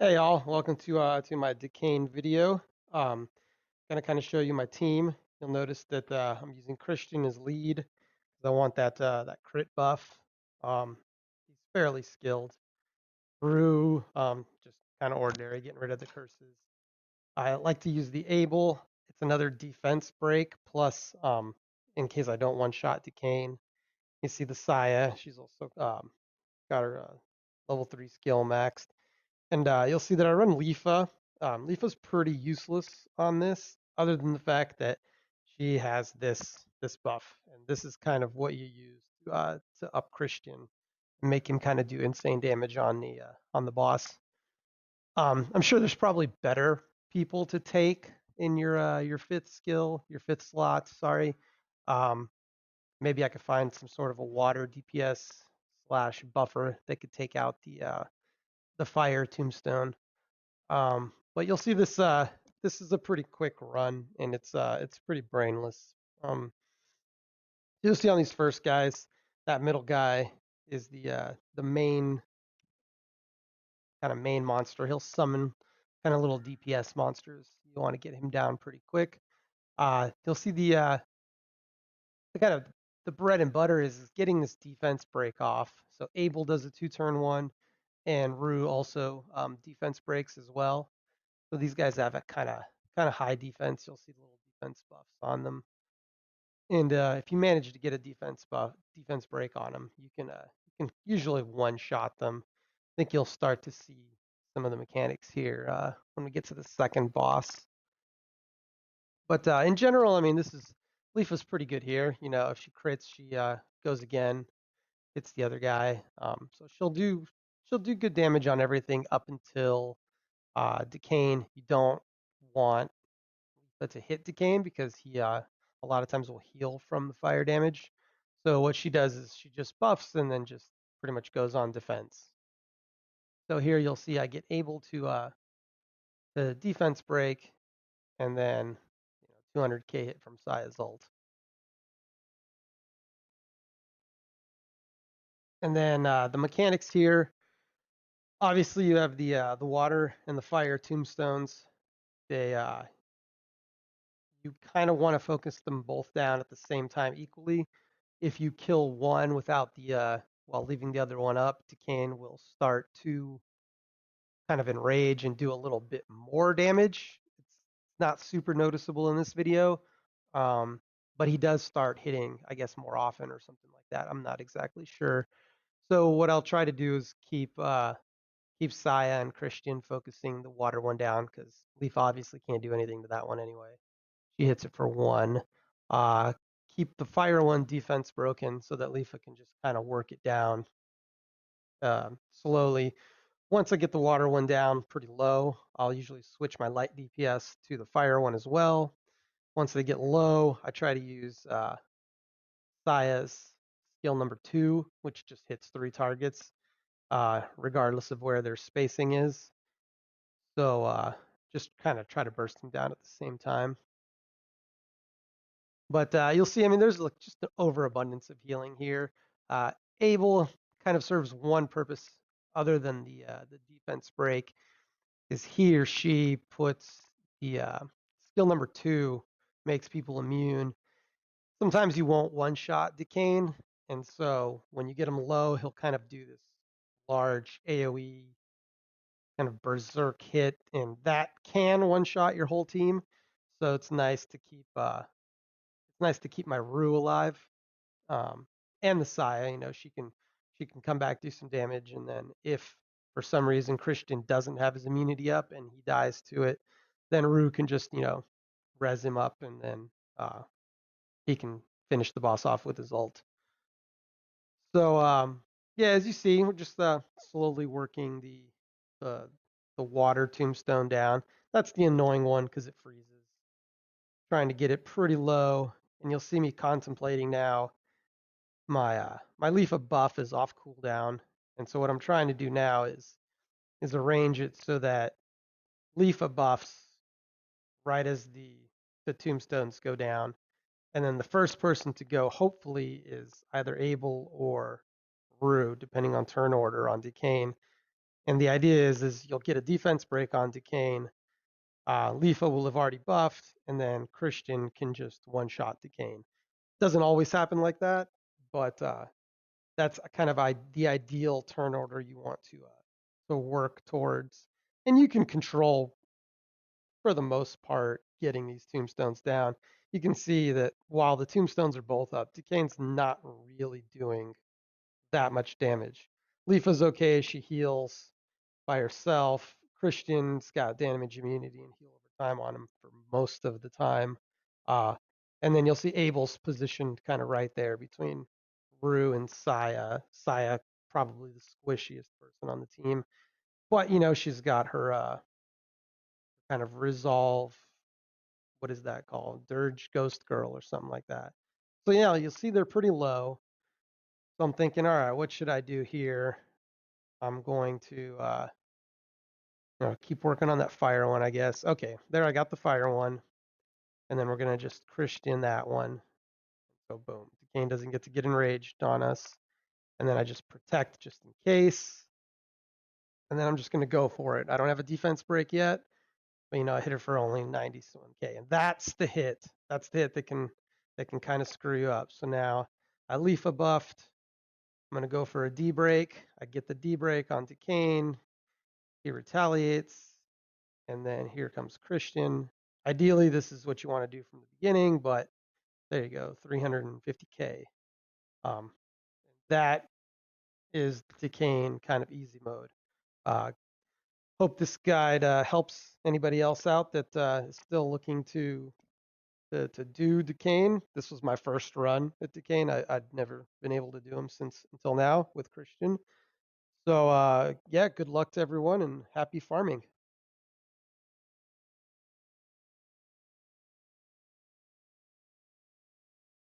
Hey y'all, welcome to my Decain video. Gonna kind of show you my team. You'll notice that I'm using Kristian as lead because I want that crit buff. He's fairly skilled. Brew, just kind of ordinary, getting rid of the curses. I like to use the Able. It's another defense break plus in case I don't one shot Decain. You see the Saya. She's also got her level 3 skill maxed. And you'll see that I run Leafa. Leafa's pretty useless on this, other than the fact that she has this buff, and this is kind of what you use to up Kristian and make him kind of do insane damage on the boss. I'm sure there's probably better people to take in your fifth slot. Sorry. Um, Maybe I could find some sort of a water DPS slash buffer that could take out the fire tombstone. But you'll see this is a pretty quick run, and it's pretty brainless. Um, you'll see on these first guys, that middle guy is the main monster. He'll summon kind of little DPS monsters. You want to get him down pretty quick. You'll see the kind of the bread and butter is getting this defense break off. So Abel does a 2-turn one, and Rue also defense breaks as well. So these guys have a kind of high defense. You'll see little defense buffs on them, and if you manage to get a defense break on them, you can usually one shot them. I think you'll start to see some of the mechanics here when we get to the second boss. But in general, I mean, this is Leafa's pretty good here. You know, if she crits, she goes again, hits the other guy. So she'll do good damage on everything up until Decain. You don't want that's a hit Decain because he a lot of times will heal from the fire damage. So what she does is she just buffs and then just pretty much goes on defense. So here you'll see I get able to the defense break and then 200k hit from Saya's ult. And then the mechanics here, obviously you have the water and the fire tombstones. They you kind of want to focus them both down at the same time equally. If you kill one without while leaving the other one up, Decain will start to kind of enrage and do a little bit more damage. It's not super noticeable in this video, um, but he does start hitting, I guess, more often or something like that. I'm not exactly sure. So what I'll try to do is keep Saya and Kristian focusing the water one down because Leaf obviously can't do anything to that one anyway. She hits it for one. Uh, Keep the fire one defense broken so that Leafa can just kind of work it down slowly. Once I get the water one down pretty low, I'll usually switch my light DPS to the fire one as well. Once they get low, I try to use Saya's skill number 2, which just hits 3 targets, regardless of where their spacing is. So just kind of try to burst them down at the same time. But you'll see, I mean, there's like just an overabundance of healing here. Uh, Abel kind of serves one purpose other than the defense break, is he or she puts the skill number 2 makes people immune. Sometimes you won't one shot Decain, and so when you get him low, he'll kind of do this large AoE kind of berserk hit, and that can one shot your whole team. So it's nice to keep my Rue alive, um, and the Saya. You know, she can come back, do some damage, and then if for some reason Kristian doesn't have his immunity up and he dies to it, then Rue can just res him up, and then he can finish the boss off with his ult. So yeah, as you see, we're just slowly working the the water tombstone down. That's the annoying one because it freezes. Trying to get it pretty low, and you'll see me contemplating now. My Leafa buff is off cooldown, and so what I'm trying to do now is arrange it so that Leafa buffs right as the tombstones go down, and then the first person to go hopefully is either Abel or Rue, depending on turn order on Decain. And the idea is you'll get a defense break on Decain. Leafa will have already buffed, and then Kristian can just one-shot Decain. Doesn't always happen like that, but that's kind of the ideal turn order you want to work towards. And you can control, for the most part, getting these tombstones down. You can see that while the tombstones are both up, Decain's not really doing that much damage. Leafa's okay, she heals by herself. Kristian's got damage immunity and heal over time on him for most of the time. Uh, and then you'll see Abel's positioned kind of right there between Rue and Saya. Saya probably the squishiest person on the team, but she's got her kind of resolve. What is that called? Dirge Ghost Girl or something like that. So yeah, you'll see they're pretty low. So I'm thinking, all right, what should I do here? I'm going to keep working on that fire one, I guess. Okay, there I got the fire one. And then we're going to just Kristian that one. So boom, Decain doesn't get to get enraged on us. And then I just protect just in case. And then I'm just going to go for it. I don't have a defense break yet, but I hit her for only 91k. And that's the hit. That's the hit that can kind of screw you up. So now I Leafa buffed. I'm going to go for a D break. I get the D break on Decain. He retaliates. And then here comes Kristian. Ideally, this is what you want to do from the beginning, but there you go, 350k. That is Decain kind of easy mode. Hope this guide helps anybody else out that is still looking to do Decain. This was my first run at Decain. I'd never been able to do them since until now with Kristian. So yeah, good luck to everyone and happy farming.